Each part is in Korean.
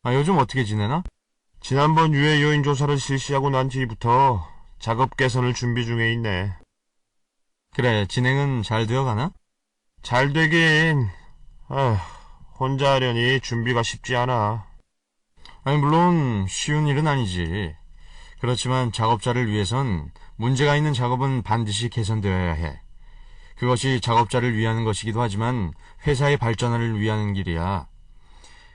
요즘 어떻게 지내나? 지난번 유해 요인 조사를 실시하고 난 뒤부터 작업 개선을 준비 중에 있네. 그래, 진행은 잘 되어가나? 잘 되긴. 아, 혼자 하려니 준비가 쉽지 않아. 물론 쉬운 일은 아니지. 그렇지만 작업자를 위해선 문제가 있는 작업은 반드시 개선되어야 해. 그것이 작업자를 위하는 것이기도 하지만 회사의 발전을 위하는 길이야.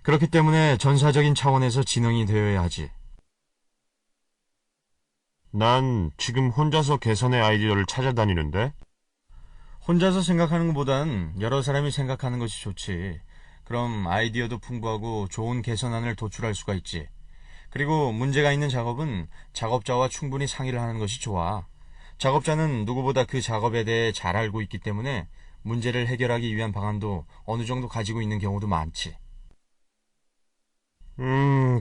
그렇기 때문에 전사적인 차원에서 진행이 되어야 하지. 난 지금 혼자서 개선의 아이디어를 찾아다니는데? 혼자서 생각하는 것보단 여러 사람이 생각하는 것이 좋지. 그럼 아이디어도 풍부하고 좋은 개선안을 도출할 수가 있지. 그리고 문제가 있는 작업은 작업자와 충분히 상의를 하는 것이 좋아. 작업자는 누구보다 그 작업에 대해 잘 알고 있기 때문에 문제를 해결하기 위한 방안도 어느 정도 가지고 있는 경우도 많지.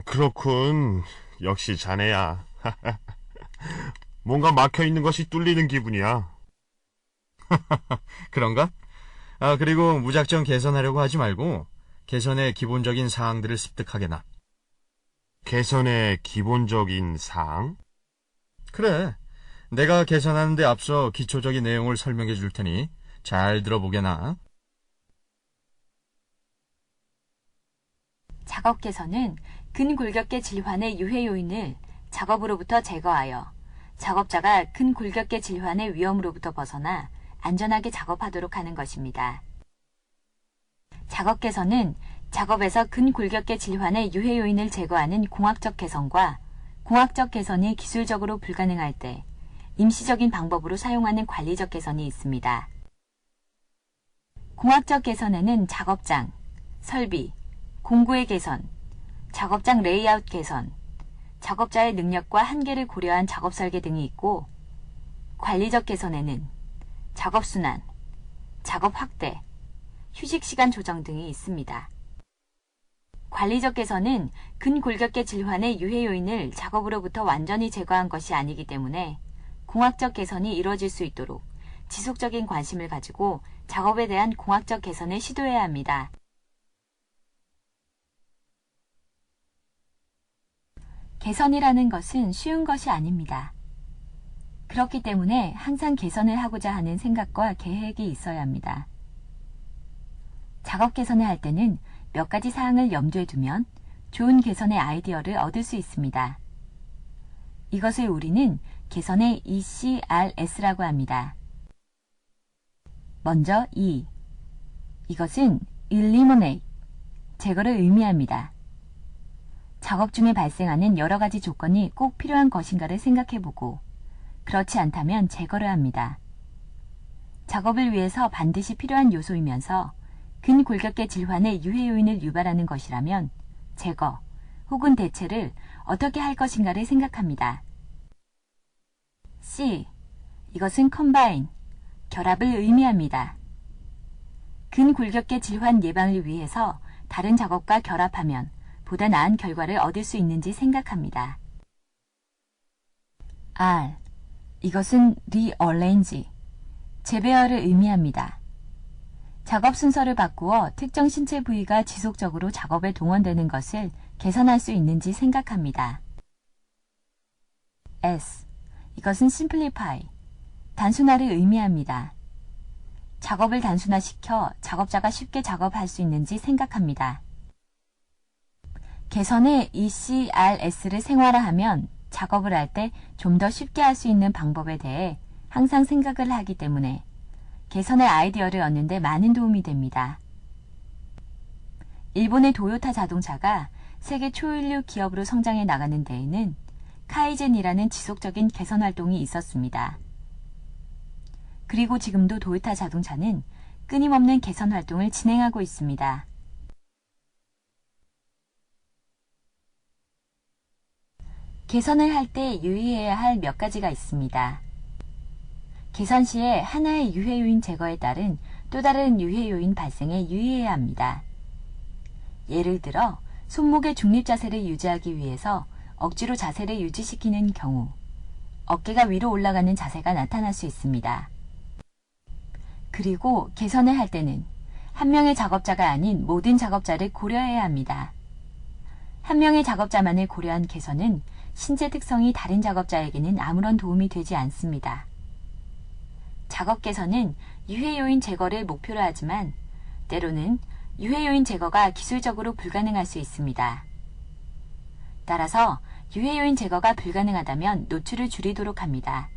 그렇군. 역시 자네야. 뭔가 막혀있는 것이 뚫리는 기분이야. 그런가? 그리고 무작정 개선하려고 하지 말고 개선의 기본적인 사항들을 습득하게나. 개선의 기본적인 사항? 그래. 내가 개선하는 데 앞서 기초적인 내용을 설명해 줄 테니 잘 들어보게나. 작업 개선은 근골격계 질환의 유해 요인을 작업으로부터 제거하여 작업자가 근골격계 질환의 위험으로부터 벗어나 안전하게 작업하도록 하는 것입니다. 작업 개선은 작업에서 근골격계 질환의 유해 요인을 제거하는 공학적 개선과 공학적 개선이 기술적으로 불가능할 때 임시적인 방법으로 사용하는 관리적 개선이 있습니다. 공학적 개선에는 작업장, 설비, 공구의 개선, 작업장 레이아웃 개선, 작업자의 능력과 한계를 고려한 작업 설계 등이 있고, 관리적 개선에는 작업 순환, 작업 확대, 휴식 시간 조정 등이 있습니다. 관리적 개선은 근골격계 질환의 유해 요인을 작업으로부터 완전히 제거한 것이 아니기 때문에 공학적 개선이 이루어질 수 있도록 지속적인 관심을 가지고 작업에 대한 공학적 개선을 시도해야 합니다. 개선이라는 것은 쉬운 것이 아닙니다. 그렇기 때문에 항상 개선을 하고자 하는 생각과 계획이 있어야 합니다. 작업 개선을 할 때는 몇 가지 사항을 염두에 두면 좋은 개선의 아이디어를 얻을 수 있습니다. 이것을 우리는 개선의 ECRS라고 합니다. 먼저 E. 이것은 eliminate, 제거를 의미합니다. 작업 중에 발생하는 여러 가지 조건이 꼭 필요한 것인가를 생각해보고 그렇지 않다면 제거를 합니다. 작업을 위해서 반드시 필요한 요소이면서 근골격계 질환의 유해 요인을 유발하는 것이라면 제거 혹은 대체를 어떻게 할 것인가를 생각합니다. C. 이것은 combine, 결합을 의미합니다. 근골격계 질환 예방을 위해서 다른 작업과 결합하면 보다 나은 결과를 얻을 수 있는지 생각합니다. R. 이것은 rearrange, 재배열을 의미합니다. 작업 순서를 바꾸어 특정 신체 부위가 지속적으로 작업에 동원되는 것을 개선할 수 있는지 생각합니다. S. 이것은 simplify, 단순화를 의미합니다. 작업을 단순화시켜 작업자가 쉽게 작업할 수 있는지 생각합니다. 개선의 ECRS를 생활화하면 작업을 할 때 좀 더 쉽게 할 수 있는 방법에 대해 항상 생각을 하기 때문에 개선의 아이디어를 얻는 데 많은 도움이 됩니다. 일본의 도요타 자동차가 세계 초일류 기업으로 성장해 나가는 데에는 카이젠이라는 지속적인 개선 활동이 있었습니다. 그리고 지금도 도요타 자동차는 끊임없는 개선 활동을 진행하고 있습니다. 개선을 할 때 유의해야 할 몇 가지가 있습니다. 개선 시에 하나의 유해 요인 제거에 따른 또 다른 유해 요인 발생에 유의해야 합니다. 예를 들어 손목의 중립 자세를 유지하기 위해서 억지로 자세를 유지시키는 경우 어깨가 위로 올라가는 자세가 나타날 수 있습니다. 그리고 개선을 할 때는 한 명의 작업자가 아닌 모든 작업자를 고려해야 합니다. 한 명의 작업자만을 고려한 개선은 신체 특성이 다른 작업자에게는 아무런 도움이 되지 않습니다. 작업 개선은 유해 요인 제거를 목표로 하지만 때로는 유해 요인 제거가 기술적으로 불가능할 수 있습니다. 따라서 유해 요인 제거가 불가능하다면 노출을 줄이도록 합니다.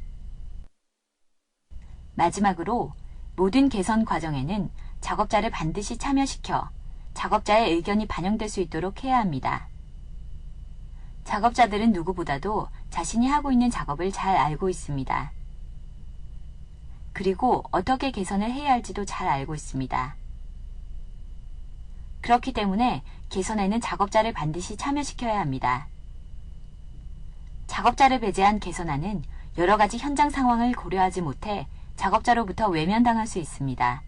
마지막으로 모든 개선 과정에는 작업자를 반드시 참여시켜 작업자의 의견이 반영될 수 있도록 해야 합니다. 작업자들은 누구보다도 자신이 하고 있는 작업을 잘 알고 있습니다. 그리고 어떻게 개선을 해야 할지도 잘 알고 있습니다. 그렇기 때문에 개선에는 작업자를 반드시 참여시켜야 합니다. 작업자를 배제한 개선안은 여러 가지 현장 상황을 고려하지 못해 작업자로부터 외면당할 수 있습니다.